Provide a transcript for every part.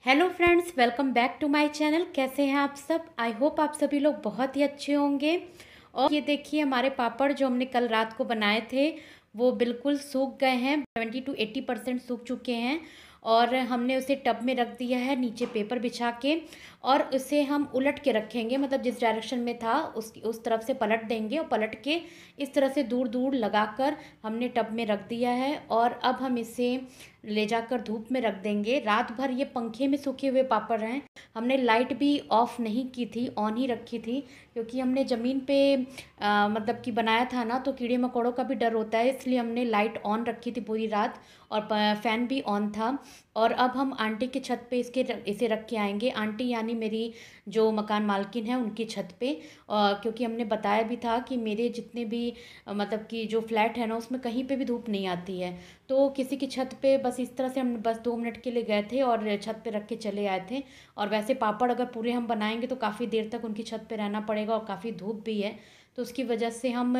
Hello friends, welcome back to my channel. कैसे हैं आप सब? आई होप आप सभी लोग बहुत ही अच्छे होंगे। और ये देखिए, हमारे पापड़ जो हमने कल रात को बनाए थे वो बिल्कुल सूख गए हैं। 70 to 80% सूख चुके हैं। और हमने उसे टब में रख दिया है नीचे पेपर बिछा के। और उसे हम उलट के रखेंगे, मतलब जिस डायरेक्शन में था उस तरफ से पलट देंगे। और पलट के इस तरह से दूर दूर लगाकर हमने टब में रख दिया है। और अब हम इसे ले जाकर धूप में रख देंगे। रात भर ये पंखे में सूखे हुए पापड़ हैं। हमने लाइट भी ऑफ नहीं की थी, ऑन ही रखी थी, क्योंकि हमने ज़मीन पे मतलब कि बनाया था ना, तो कीड़े मकोड़ों का भी डर होता है, इसलिए हमने लाइट ऑन रखी थी पूरी रात। और फ़ैन भी ऑन था। और अब हम आंटी की छत पे इसे रख के आएंगे। आंटी यानी मेरी जो मकान मालकिन है उनकी छत पे। क्योंकि हमने बताया भी था कि मेरे जितने भी मतलब कि जो फ्लैट है ना, उसमें कहीं पे भी धूप नहीं आती है। तो किसी की छत पे बस इस तरह से हम बस 2 मिनट के लिए गए थे और छत पे रख के चले आए थे। और वैसे पापड़ अगर पूरे हम बनाएंगे तो काफ़ी देर तक उनकी छत पे रहना पड़ेगा, और काफ़ी धूप भी है। तो उसकी वजह से हम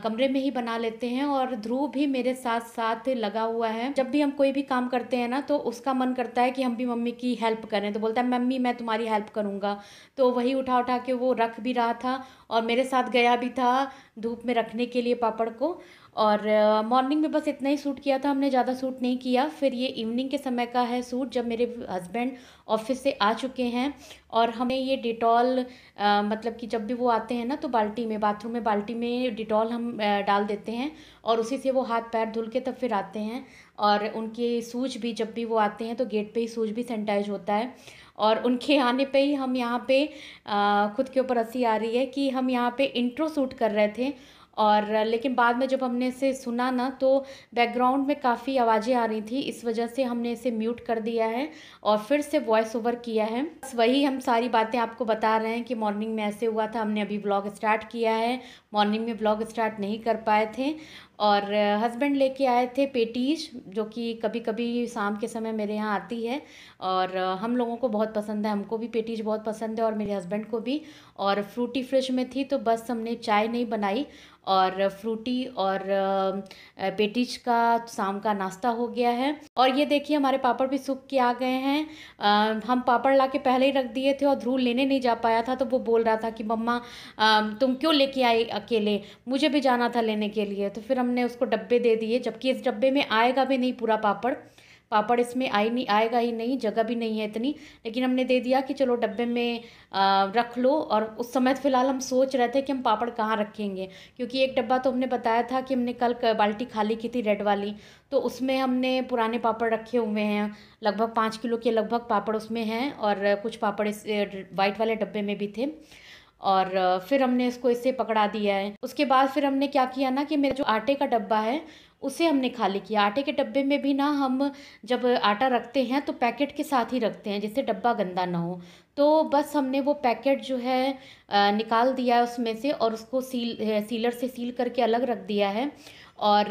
कमरे में ही बना लेते हैं। और ध्रुव भी मेरे साथ साथ लगा हुआ है। जब भी हम कोई भी काम करते हैं ना, तो उसका मन करता है कि हम भी मम्मी की हेल्प करें, तो बोलता है मम्मी मैं तुम्हारी हेल्प करूँगा। तो वही उठा उठा के वो रख भी रहा था और मेरे साथ गया भी था धूप में रखने के लिए पापड़ को। और मॉर्निंग में बस इतना ही शूट किया था हमने, ज़्यादा शूट नहीं किया। फिर ये इवनिंग के समय का है शूट, जब मेरे हस्बैंड ऑफिस से आ चुके हैं। और हमें ये डिटॉल मतलब कि जब भी वो आते हैं ना, तो बाल्टी में, बाथरूम में बाल्टी में डिटॉल हम डाल देते हैं। और उसी से वो हाथ पैर धुल के तब फिर आते हैं। और उनके शूज भी, जब भी वो आते हैं तो गेट पे ही शूज भी सैनिटाइज होता है। और उनके आने पे ही हम यहाँ पे खुद के ऊपर हंसी आ रही है कि हम यहाँ पे इंट्रो शूट कर रहे थे। और लेकिन बाद में जब हमने इसे सुना ना, तो बैकग्राउंड में काफ़ी आवाज़ें आ रही थी, इस वजह से हमने इसे म्यूट कर दिया है और फिर से वॉइस ओवर किया है। बस वही हम सारी बातें आपको बता रहे हैं कि मॉर्निंग में ऐसे हुआ था। हमने अभी व्लॉग स्टार्ट किया है, मॉर्निंग में व्लॉग स्टार्ट नहीं कर पाए थे। और हस्बैंड लेके आए थे पेटीज, जो कि कभी कभी शाम के समय मेरे यहाँ आती है। और हम लोगों को बहुत पसंद है, हमको भी पेटीज बहुत पसंद है और मेरे हस्बैंड को भी। और फ्रूटी फ्रिज में थी, तो बस हमने चाय नहीं बनाई। और फ्रूटी और पेटीज का शाम का नाश्ता हो गया है। और ये देखिए, हमारे पापड़ भी सूख के आ गए हैं। हम पापड़ ला के पहले ही रख दिए थे और ध्रुव लेने नहीं जा पाया था, तो वो बोल रहा था कि मम्मा तुम क्यों लेके आई अकेले, मुझे भी जाना था लेने के लिए। तो फिर हमने उसको डब्बे दे दिए, जबकि इस डब्बे में आएगा भी नहीं पूरा पापड़। पापड़ इसमें आएगा ही नहीं, जगह भी नहीं है इतनी। लेकिन हमने दे दिया कि चलो डब्बे में रख लो। और उस समय फ़िलहाल हम सोच रहे थे कि हम पापड़ कहाँ रखेंगे, क्योंकि एक डब्बा तो हमने बताया था कि हमने कल बाल्टी खाली की थी रेड वाली, तो उसमें हमने पुराने पापड़ रखे हुए हैं। लगभग 5 किलो के लगभग पापड़ उसमें हैं, और कुछ पापड़ इस वाइट वाले डब्बे में भी थे। और फिर हमने इसको इससे पकड़ा दिया है। उसके बाद फिर हमने क्या किया ना, कि मेरा जो आटे का डब्बा है उसे हमने खाली किया। आटे के डब्बे में भी ना, हम जब आटा रखते हैं तो पैकेट के साथ ही रखते हैं, जिससे डब्बा गंदा ना हो। तो बस हमने वो पैकेट जो है निकाल दिया उसमें से, और उसको सीलर से सील करके अलग रख दिया है। और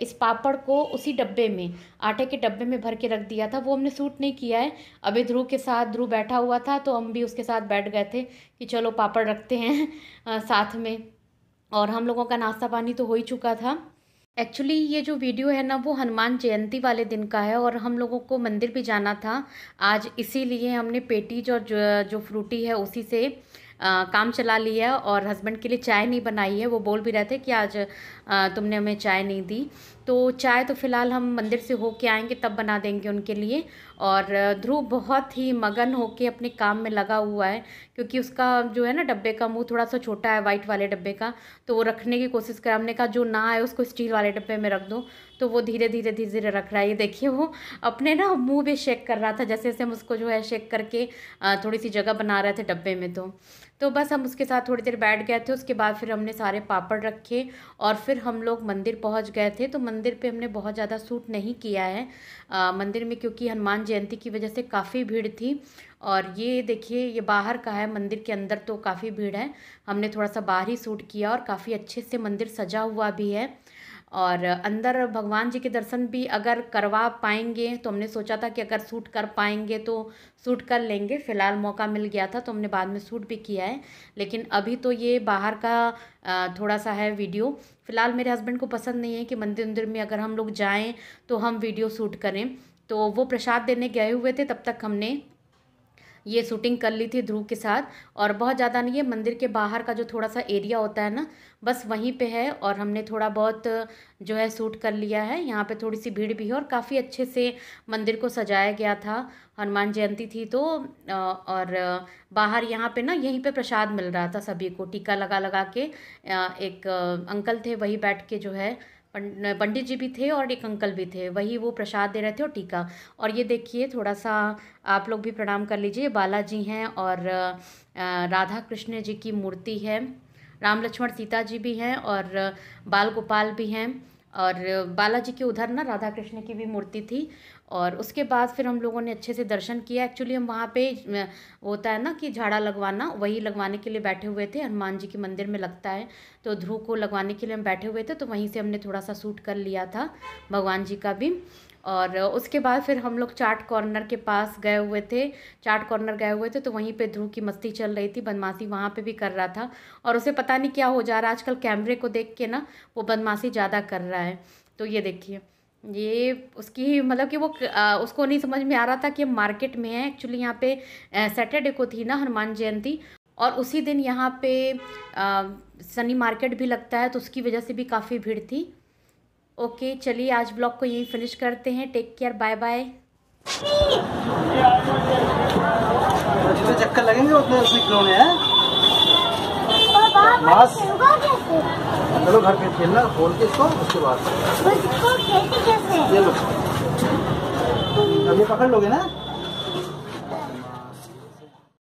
इस पापड़ को उसी डब्बे में, आटे के डब्बे में भर के रख दिया था। वो हमने सूट नहीं किया है। अभी ध्रुव के साथ, ध्रुव बैठा हुआ था तो हम भी उसके साथ बैठ गए थे कि चलो पापड़ रखते हैं साथ में। और हम लोगों का नाश्ता पानी तो हो ही चुका था। एक्चुअली ये जो वीडियो है ना, वो हनुमान जयंती वाले दिन का है, और हम लोगों को मंदिर भी जाना था आज, इसीलिए हमने पेटीज और जो फ्रूटी है उसी से काम चला लिया। और हस्बैंड के लिए चाय नहीं बनाई है, वो बोल भी रहे थे कि आज तुमने हमें चाय नहीं दी। तो चाय तो फ़िलहाल हम मंदिर से होके आएंगे तब बना देंगे उनके लिए। और ध्रुव बहुत ही मगन होके अपने काम में लगा हुआ है, क्योंकि उसका जो है ना डब्बे का मुंह थोड़ा सा छोटा है, वाइट वाले डब्बे का। तो वो रखने की कोशिश कर, हमने कहा जो ना आए उसको स्टील वाले डब्बे में रख दो। तो वो धीरे धीरे धीरे धीरे रख रहा है। ये देखिए, वो अपने ना मुंह भी शेक कर रहा था, जैसे जैसे हम उसको जो है शेक करके थोड़ी सी जगह बना रहे थे डब्बे में। तो बस हम उसके साथ थोड़ी देर बैठ गए थे। उसके बाद फिर हमने सारे पापड़ रखे और फिर हम लोग मंदिर पहुंच गए थे। तो मंदिर पे हमने बहुत ज़्यादा शूट नहीं किया है मंदिर में, क्योंकि हनुमान जयंती की वजह से काफ़ी भीड़ थी। और ये देखिए, ये बाहर का है, मंदिर के अंदर तो काफ़ी भीड़ है। हमने थोड़ा सा बाहर ही शूट किया, और काफ़ी अच्छे से मंदिर सजा हुआ भी है। और अंदर भगवान जी के दर्शन भी अगर करवा पाएंगे, तो हमने सोचा था कि अगर शूट कर पाएंगे तो शूट कर लेंगे। फ़िलहाल मौका मिल गया था तो हमने बाद में शूट भी किया है। लेकिन अभी तो ये बाहर का थोड़ा सा है वीडियो। फ़िलहाल मेरे हस्बैंड को पसंद नहीं है कि मंदिर में अगर हम लोग जाएं तो हम वीडियो शूट करें। तो वो प्रसाद देने गए हुए थे, तब तक हमने ये शूटिंग कर ली थी ध्रुव के साथ। और बहुत ज़्यादा नहीं है, मंदिर के बाहर का जो थोड़ा सा एरिया होता है ना, बस वहीं पे है। और हमने थोड़ा बहुत जो है शूट कर लिया है। यहाँ पे थोड़ी सी भीड़ भी है और काफ़ी अच्छे से मंदिर को सजाया गया था। हनुमान जयंती थी तो और बाहर यहाँ पे ना यहीं पे प्रसाद मिल रहा था सभी को, टीका लगा लगा के। एक अंकल थे, वही बैठ के जो है, पंडित जी भी थे और एक अंकल भी थे, वही वो प्रसाद दे रहे थे और टीका। और ये देखिए, थोड़ा सा आप लोग भी प्रणाम कर लीजिए। बालाजी हैं और राधा कृष्ण जी की मूर्ति है, राम लक्ष्मण सीता जी भी हैं और बाल गोपाल भी हैं। और बालाजी के उधर ना राधा कृष्ण की भी मूर्ति थी। और उसके बाद फिर हम लोगों ने अच्छे से दर्शन किया। एक्चुअली हम वहाँ पे होता है ना कि झाड़ा लगवाना, वही लगवाने के लिए बैठे हुए थे। हनुमान जी के मंदिर में लगता है, तो ध्रुव को लगवाने के लिए हम बैठे हुए थे, तो वहीं से हमने थोड़ा सा शूट कर लिया था भगवान जी का भी। और उसके बाद फिर हम लोग चाट कॉर्नर के पास गए हुए थे, चाट कॉर्नर गए हुए थे, तो वहीं पे ध्रुव की मस्ती चल रही थी, बदमाशी वहाँ पे भी कर रहा था। और उसे पता नहीं क्या हो जा रहा है आजकल, कैमरे को देख के ना वो बदमाशी ज़्यादा कर रहा है। तो ये देखिए, ये उसकी मतलब कि वो उसको नहीं समझ में आ रहा था कि हम मार्केट में हैं। एक्चुअली यहाँ पे सैटरडे को थी ना हनुमान जयंती, और उसी दिन यहाँ पे सनी मार्केट भी लगता है, तो उसकी वजह से भी काफ़ी भीड़ थी। ओके, चलिए आज ब्लॉग को यहीं फिनिश करते हैं। Take care, bye bye. जितने चक्कर लगेंगे उतने उसमें खिलौने हैं। बस चलो घर पे खेलना, खोल के इसको, उसके बाद ये लो, अब ये पकड़ लोगे ना।